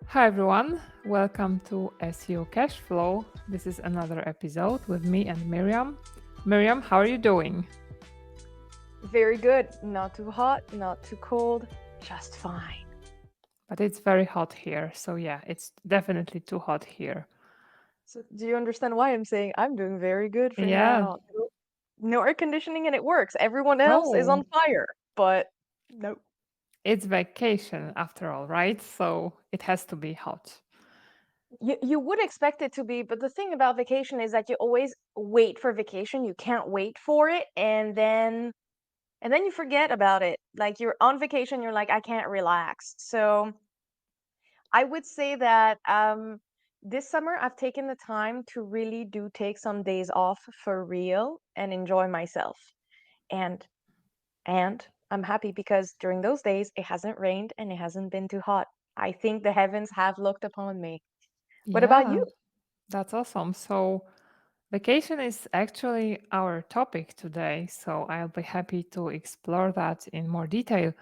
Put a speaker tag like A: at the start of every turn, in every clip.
A: Hi everyone, welcome to SEO Cash Flow. This is another episode with me and Myriam. Myriam, how are you doing?
B: Very good. Not too hot, not too cold, just fine.
A: But it's very hot here, so yeah, it's definitely too hot here.
B: So, do you understand why I'm saying I'm doing very good for
A: Yeah.
B: now? No air conditioning and it works. Everyone else is
A: Oh,
B: on fire, but no.
A: it's vacation after all, right? So it has to be hot.
B: You would expect it to be, but the thing about vacation is that you always wait for vacation. You can't wait for it, and then you forget about it. Like you're on vacation, you're like, I can't relax. So I would say that this summer I've taken the time to really do take some days off for real and enjoy myself. And and I'm happy because during those days it hasn't rained and it hasn't been too hot. I think the heavens have looked upon me. What about
A: Yeah,
B: you?
A: that's awesome. So vacation is actually our topic today, so I'll be happy to explore that in more detail.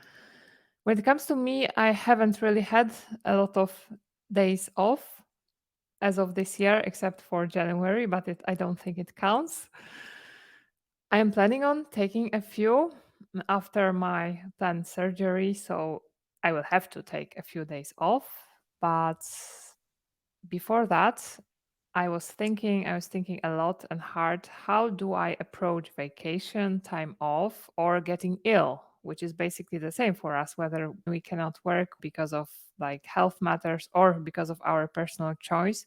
A: When it comes to me, I haven't really had a lot of days off as of this year, except for January, but I don't think it counts. I am planning on taking a few after my planned surgery, so I will have to take a few days off. But before that, I was thinking a lot and hard, how do I approach vacation, time off, or getting ill, which is basically the same for us, whether we cannot work because of like health matters or because of our personal choice.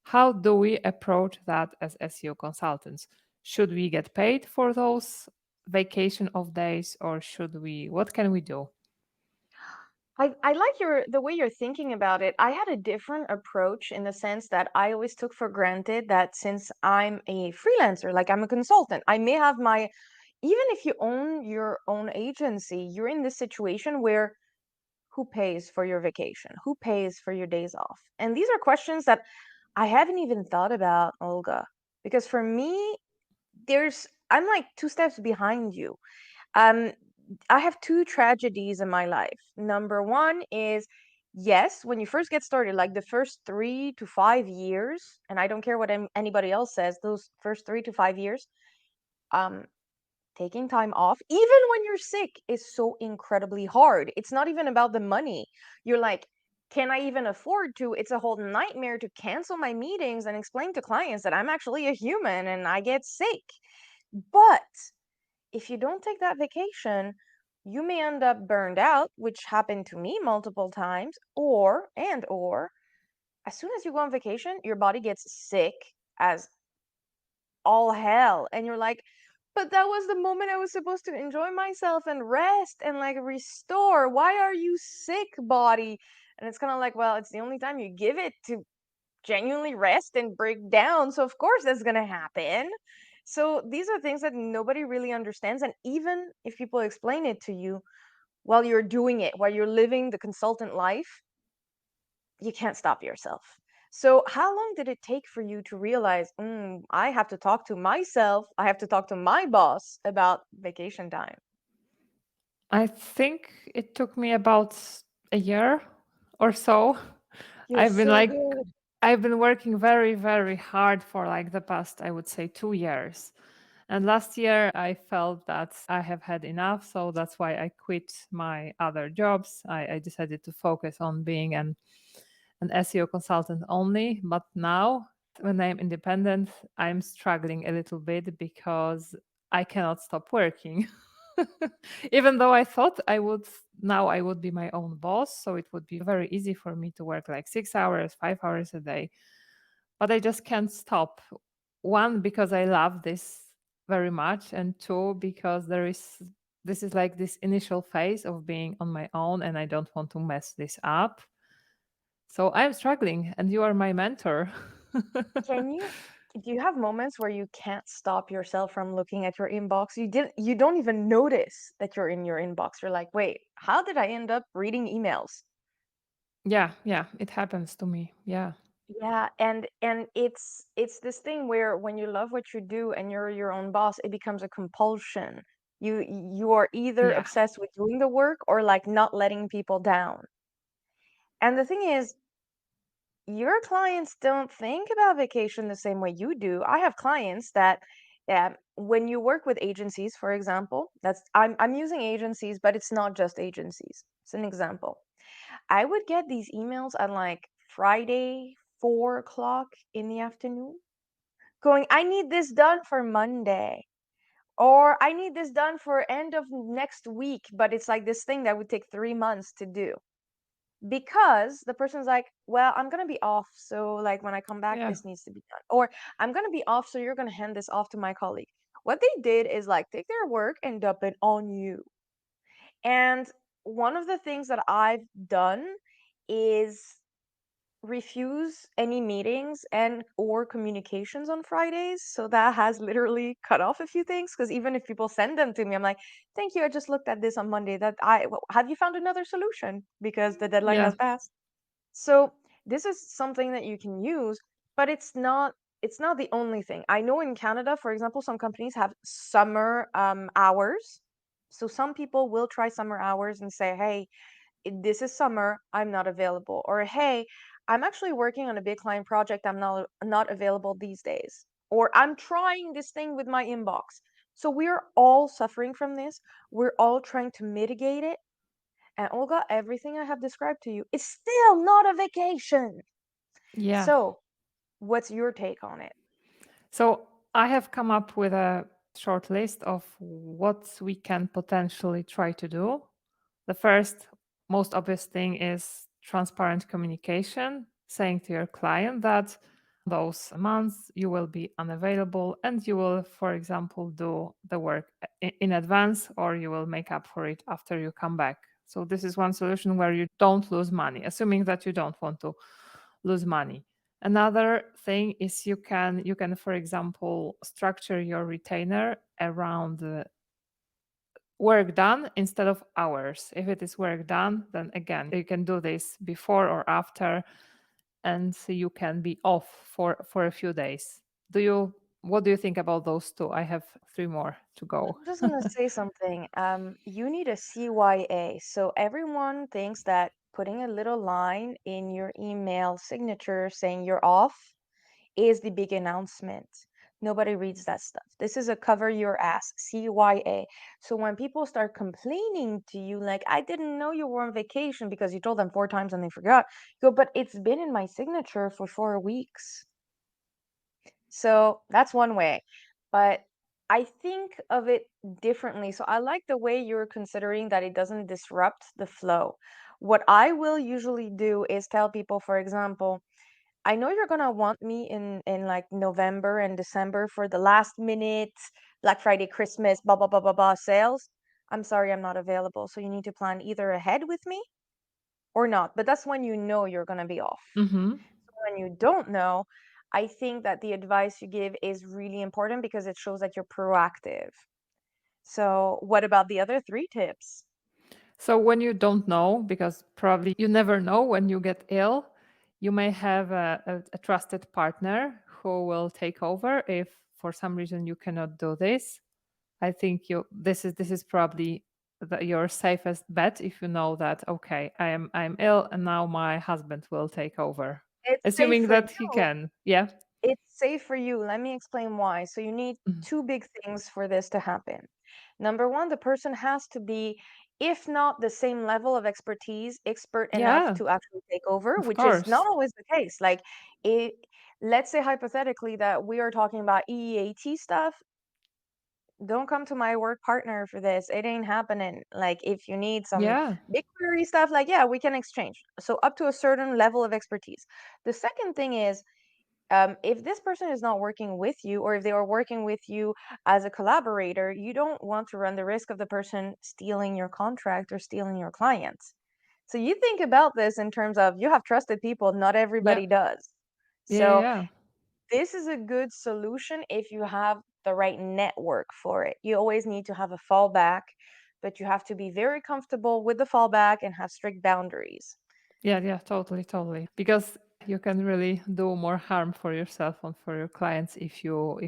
A: How do we approach that as SEO consultants? Should we get paid for those vacation of days or should we, what can we do?
B: I like the way you're thinking about it. I had a different approach in the sense that I always took for granted that since I'm a freelancer, like I'm a consultant, I may have my even if you own your own agency, you're in this situation where who pays for your vacation? Who pays for your days off? And these are questions that I haven't even thought about, Olga, because for me, I'm like two steps behind you. Um, I have two tragedies in my life. Number one is, yes, when you first get started, like the first 3 to 5 years, and I don't care what anybody else says, those first 3 to 5 years, um, taking time off, even when you're sick, is so incredibly hard. It's not even about the money. You're like, can I even afford to? It's a whole nightmare to cancel my meetings and explain to clients that I'm actually a human and I get sick. But if you don't take that vacation, you may end up burned out, which happened to me multiple times, or as soon as you go on vacation, your body gets sick as all hell. And you're like, but that was the moment I was supposed to enjoy myself and rest and like restore. Why are you sick, body? And it's kind of like, well, it's the only time you give it to genuinely rest and break down. So, of course, that's going to happen. So, these are things that nobody really understands. And even if people explain it to you while you're doing it, while you're living the consultant life, you can't stop yourself. So, how long did it take for you to realize, I have to talk to myself, I have to talk to my boss about vacation time?
A: I think it took me about a year or so.
B: You're
A: I've been
B: so
A: like
B: good.
A: I've been working very, very hard for like the past, I would say, 2 years. And last year I felt that I have had enough. So that's why I quit my other jobs. I decided to focus on being an SEO consultant only. But now, when I'm independent, I'm struggling a little bit because I cannot stop working. Even though I thought I would, now I would be my own boss. So it would be very easy for me to work like 6 hours, 5 hours a day. But I just can't stop. One, because I love this very much. And two, because this is like this initial phase of being on my own and I don't want to mess this up. So I'm struggling, and you are my mentor.
B: Can you do you have moments where you can't stop yourself from looking at your inbox? You don't even notice that you're in your inbox. You're like, "Wait, how did I end up reading emails?"
A: Yeah, yeah, it happens to me. Yeah,
B: Yeah, and it's this thing where when you love what you do and you're your own boss, it becomes a compulsion. You are either
A: yeah,
B: obsessed with doing the work or like not letting people down. And the thing is, your clients don't think about vacation the same way you do. I have clients that when you work with agencies, for example, I'm using agencies, but it's not just agencies. It's an example. I would get these emails at like Friday, 4 o'clock in the afternoon, going, I need this done for Monday, or I need this done for end of next week, but it's like this thing that would take 3 months to do because the person's like, well, I'm going to be off. So, like, when I come back,
A: Yeah.
B: this needs to be done. Or I'm going to be off. So, you're going to hand this off to my colleague. What they did is like take their work and dump it on you. And one of the things that I've done is refuse any meetings and or communications on Fridays. So that has literally cut off a few things because even if people send them to me, I'm like, thank you, I just looked at this on Monday. Have you found another solution because the deadline
A: Yeah.
B: has passed? So this is something that you can use, but it's not the only thing. I know in Canada, for example, some companies have summer hours. So some people will try summer hours and say, hey, this is summer, I'm not available. Or hey, I'm actually working on a big client project, I'm not available these days. Or I'm trying this thing with my inbox. So we're all suffering from this. We're all trying to mitigate it. And Olga, everything I have described to you is still not a vacation.
A: Yeah.
B: So, what's your take on it?
A: So I have come up with a short list of what we can potentially try to do. The first, most obvious thing is transparent communication, saying to your client that those months you will be unavailable and you will, for example, do the work in advance or you will make up for it after you come back. So, this is one solution where you don't lose money, assuming that you don't want to lose money. Another thing is you can for example structure your retainer around work done instead of hours. If it is work done, then again, you can do this before or after, and so you can be off for a few days. Do you What do you think about those two? I have three more to go.
B: I'm just gonna say something. You need a CYA. So everyone thinks that putting a little line in your email signature saying you're off is the big announcement. Nobody reads that stuff. This is a cover your ass, CYA. So when people start complaining to you, like, I didn't know you were on vacation because you told them 4 times and they forgot, you go, but it's been in my signature for 4 weeks. So that's one way. But I think of it differently. So I like the way you're considering that it doesn't disrupt the flow. What I will usually do is tell people, for example, I know you're gonna want me in like November and December for the last minute Black Friday, Christmas, blah blah blah blah blah sales. I'm sorry, I'm not available. So you need to plan either ahead with me or not. But that's when you know you're gonna be off.
A: Hmm.
B: So when you don't know, I think that the advice you give is really important because it shows that you're proactive. So what about the other three tips?
A: So when you don't know, because probably you never know when you get ill, you may have a trusted partner who will take over if for some reason you cannot do this. I think this is probably your safest bet if you know that okay, I'm ill and now my husband will take over,
B: It's safe
A: assuming
B: for
A: that he
B: you.
A: can. Yeah.
B: It's safe for you. Let me explain why. So you need
A: Mhm.
B: two big things for this to happen. Number one, the person has to be, if not the same level of expertise, expert enough
A: Yeah,
B: to actually take over,
A: of
B: which is not
A: course.
B: always the case. Like it, let's say hypothetically that we are talking about EEAT stuff. Don't come to my work partner for this. It ain't happening. Like if you need some
A: Yeah.
B: BigQuery stuff, like yeah, we can exchange. So up to a certain level of expertise. The second thing is if this person is not working with you or if they are working with you as a collaborator, you don't want to run the risk of the person stealing your contract or stealing your clients. So you think about this in terms of you have trusted people, not
A: Yeah.
B: everybody does.
A: Yeah. Yeah.
B: So
A: Yeah.
B: this is a good solution if you have the right network for it. You always need to have a fallback, but you have to be very comfortable with the fallback and have strict boundaries.
A: Yeah, yeah, totally, totally. Because you can really do more harm for yourself and for your clients if you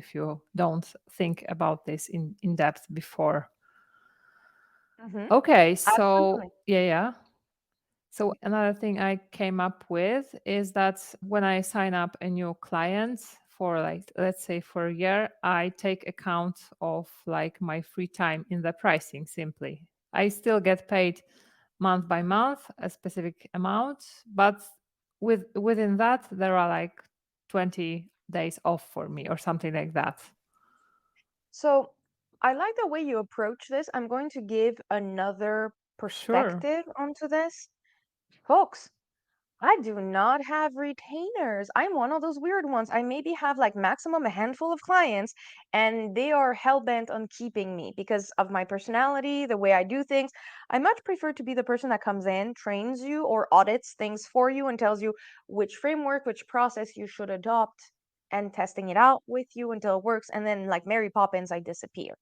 A: don't think about this in depth before.
B: Hmm.
A: Okay,
B: Absolutely.
A: so yeah, yeah. So another thing I came up with is that when I sign up a new client for, like, let's say for a year, I take account of like my free time in the pricing simply. I still get paid month by month a specific amount, but within that there are like 20 days off for me or something like that.
B: So I like the way you approach this. I'm going to give another
A: Sure.
B: perspective onto this. Folks, I do not have retainers. I'm one of those weird ones. I maybe have like maximum a handful of clients, and they are hell bent on keeping me because of my personality, the way I do things. I much prefer to be the person that comes in, trains you, or audits things for you and tells you which framework, which process you should adopt, and testing it out with you until it works. And then, like Mary Poppins, I disappear.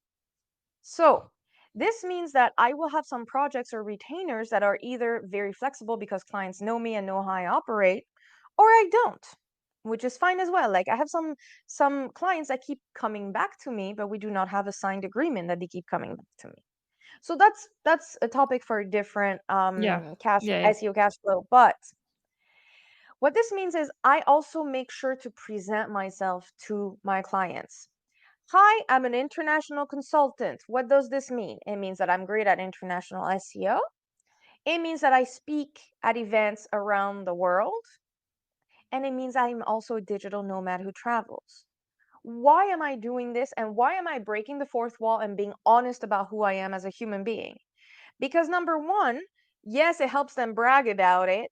B: So this means that I will have some projects or retainers that are either very flexible because clients know me and know how I operate, or I don't, which is fine as well. Like I have some clients that keep coming back to me, but we do not have a signed agreement that they keep coming back to me. So that's a topic for a different
A: Yeah.
B: cash
A: Yeah, yeah.
B: SEO cash flow. But what this means is I also make sure to present myself to my clients. Hi, I'm an international consultant. What does this mean? It means that I'm great at international SEO. It means that I speak at events around the world. And it means I'm also a digital nomad who travels. Why am I doing this? And why am I breaking the fourth wall and being honest about who I am as a human being? Because number one, yes, it helps them brag about it.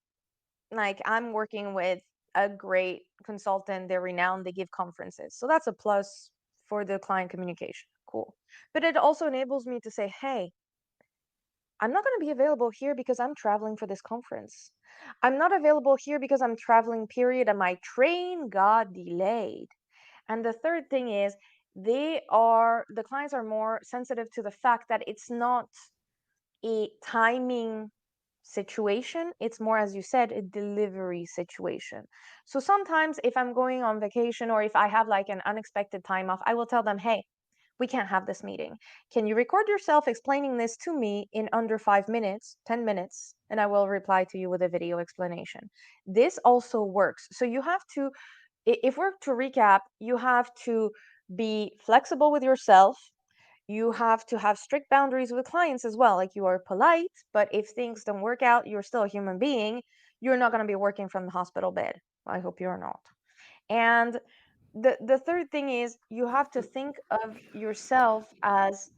B: Like I'm working with a great consultant, they're renowned, they give conferences. So that's a plus for the client communication. Cool. But it also enables me to say, hey, I'm not going to be available here because I'm traveling for this conference. I'm not available here because I'm traveling, period, and my train got delayed. And the third thing is, the clients are more sensitive to the fact that it's not a timing situation. It's more, as you said, a delivery situation. So sometimes if I'm going on vacation or if I have like an unexpected time off, I will tell them, hey, we can't have this meeting. Can you record yourself explaining this to me in under 5 minutes, 10 minutes, and I will reply to you with a video explanation. This also works. So you have to, if we're to recap, you have to be flexible with yourself. You have to have strict boundaries with clients as well. Like you are polite, but if things don't work out, you're still a human being. You're not going to be working from the hospital bed. I hope you're not. And the third thing is you have to think of yourself as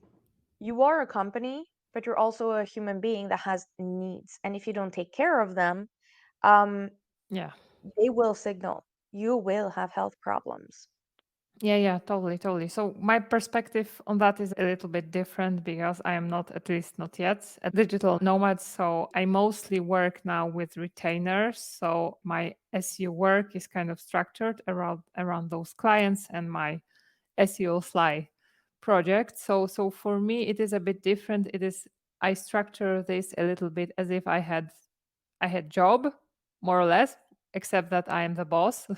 B: you are a company, but you're also a human being that has needs. And if you don't take care of them, um,
A: Yeah.
B: they will signal you will have health problems.
A: Yeah, yeah, totally, totally. So my perspective on that is a little bit different because I am not, at least not yet, a digital nomad. So I mostly work now with retainers. So my SEO work is kind of structured around those clients and my SEO Sly project. So for me, it is a bit different. It is, I structure this a little bit as if I had job, more or less, except that I am the boss.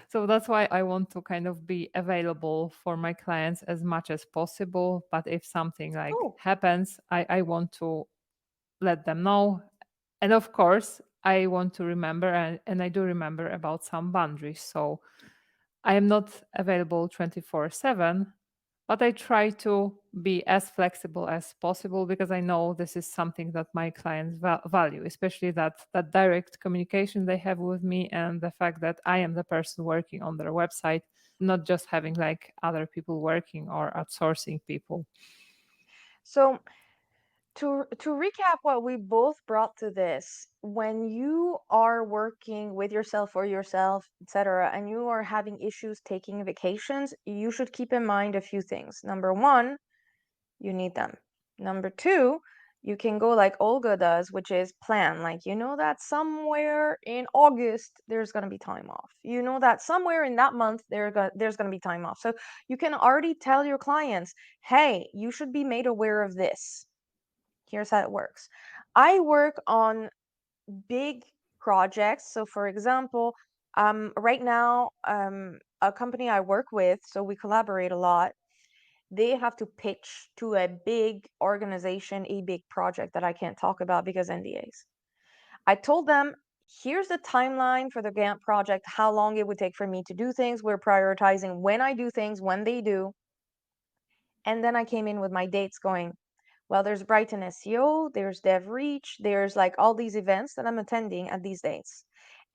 A: So that's why I want to kind of be available for my clients as much as possible. But if something like
B: Oh,
A: happens, I want to let them know. And of course, I want to remember, and I do remember about some boundaries. So I am not available 24/7, but I try to be as flexible as possible because I know this is something that my clients value, especially that direct communication they have with me and the fact that I am the person working on their website, not just having like other people working or outsourcing people.
B: so to recap what we both brought to this, when you are working with yourself or yourself, etc., and you are having issues taking vacations, you should keep in mind a few things. Number one, you need them. Number two, you can go like Olga does, which is plan. Like, you know that somewhere in August, there's going to be time off. You know that somewhere in that month, there's going to be time off. So you can already tell your clients, hey, you should be made aware of this. Here's how it works. I work on big projects. So, for example, right now, a company I work with, so we collaborate a lot, they have to pitch to a big organization a big project that I can't talk about because NDAs. I told them, here's the timeline for the Gantt project, how long it would take for me to do things. We're prioritizing when I do things, when they do. And then I came in with my dates going, well, there's Brighton SEO, there's DevReach, there's like all these events that I'm attending at these dates.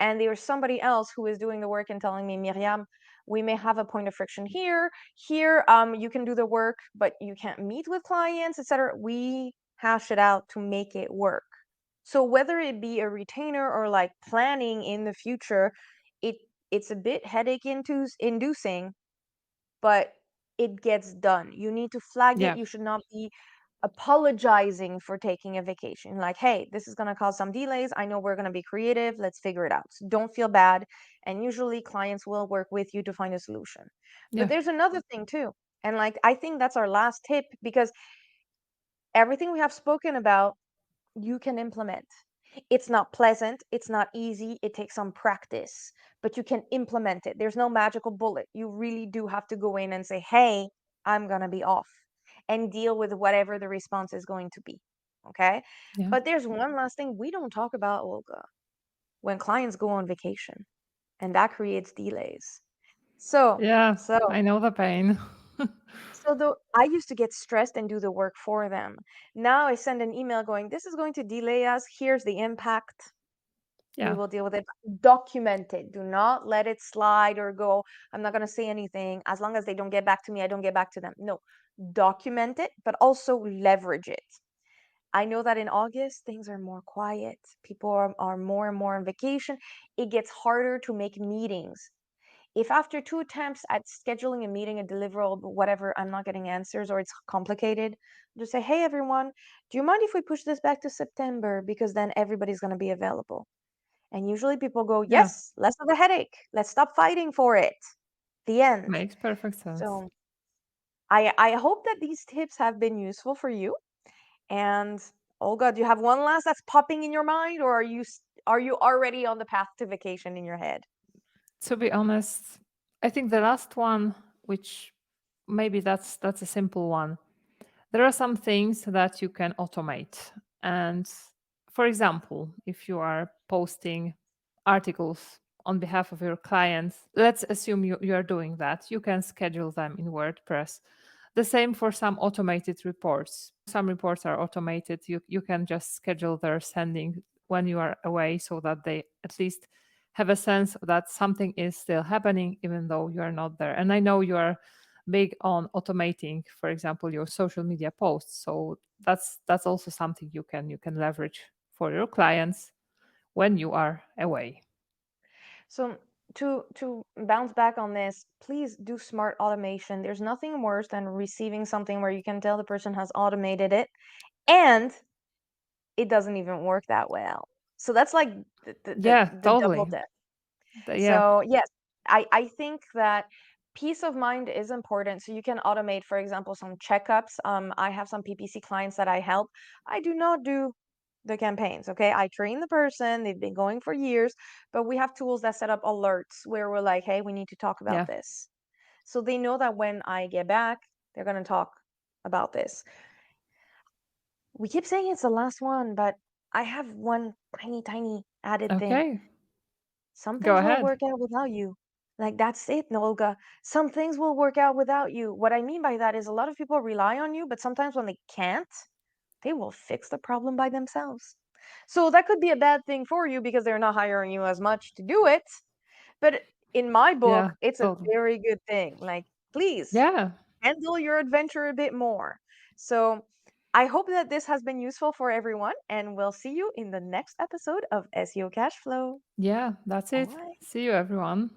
B: And there's somebody else who is doing the work and telling me, Myriam, we may have a point of friction here. Here, you can do the work, but you can't meet with clients, etc. We hash it out to make it work. So whether it be a retainer or like planning in the future, it it's a bit headache inducing, but it gets done. You need to flag it.
A: Yeah.
B: You should not be apologizing for taking a vacation. Like, hey, this is going to cause some delays. I know we're going to be creative. Let's figure it out. So don't feel bad. And usually clients will work with you to find a solution. But
A: Yeah.
B: there's another thing too. And like, I think that's our last tip because everything we have spoken about, you can implement. It's not pleasant, it's not easy, it takes some practice, but you can implement it. There's no magical bullet. You really do have to go in and say, hey, I'm going to be off and deal with whatever the response is going to be. Okay.
A: Yeah.
B: But there's one last thing we don't talk about, Olga, when clients go on vacation and that creates delays. So,
A: Yeah.
B: so
A: I know the pain.
B: So though I used to get stressed and do the work for them. Now I send an email going, this is going to delay us. Here's the impact. We
A: Yeah.
B: will deal with it. Document it. Do not let it slide or go. I'm not going to say anything. As long as they don't get back to me, I don't get back to them. No, document it, but also leverage it. I know that in August, things are more quiet. People are more and more on vacation. It gets harder to make meetings. If after 2 attempts at scheduling a meeting, a deliverable, whatever, I'm not getting answers or it's complicated, just say, hey, everyone, do you mind if we push this back to September? Because then everybody's going to be available. And usually people go,
A: Yeah.
B: yes, less of a headache. Let's stop fighting for it. The end.
A: Makes perfect sense.
B: So I hope that these tips have been useful for you. And Olga, do you have one last that's popping in your mind, or are you already on the path to vacation in your head?
A: To be honest, I think the last one, which maybe that's a simple one. There are some things that you can automate. And for example, if you are posting articles on behalf of your clients, let's assume you are doing that. You can schedule them in WordPress. The same for some automated reports. Some reports are automated. You can just schedule their sending when you are away so that they at least have a sense that something is still happening even though you are not there. And I know you are big on automating, for example, your social media posts. So that's also something you can leverage for your clients when you are away.
B: So to bounce back on this, please do smart automation. There's nothing worse than receiving something where you can tell the person has automated it and it doesn't even work that well. So that's like
A: Yeah,
B: the double
A: totally.
B: dip.
A: Yeah,
B: So yes, I think that peace of mind is important. So you can automate, for example, some checkups. I have some PPC clients that I help. I do not do the campaigns. Okay. I train the person. They've been going for years, but we have tools that set up alerts where we're like, hey, we need to talk about
A: yeah.
B: this. So they know that when I get back, they're going to talk about this. We keep saying it's the last one, but I have one tiny added thing.
A: Okay,
B: Some
A: go
B: things will
A: ahead.
B: work out without you. Like that's it, Nolga. Some things will work out without you. What I mean by that is a lot of people rely on you, but sometimes when they can't, they will fix the problem by themselves. So that could be a bad thing for you because they're not hiring you as much to do it. But in my book,
A: Yeah,
B: it's a
A: totally.
B: very good thing. Like, please
A: Yeah,
B: handle your adventure a bit more. So I hope that this has been useful for everyone, and we'll see you in the next episode of SEO Cash Flow.
A: yeah, that's it.
B: Bye.
A: See you, everyone.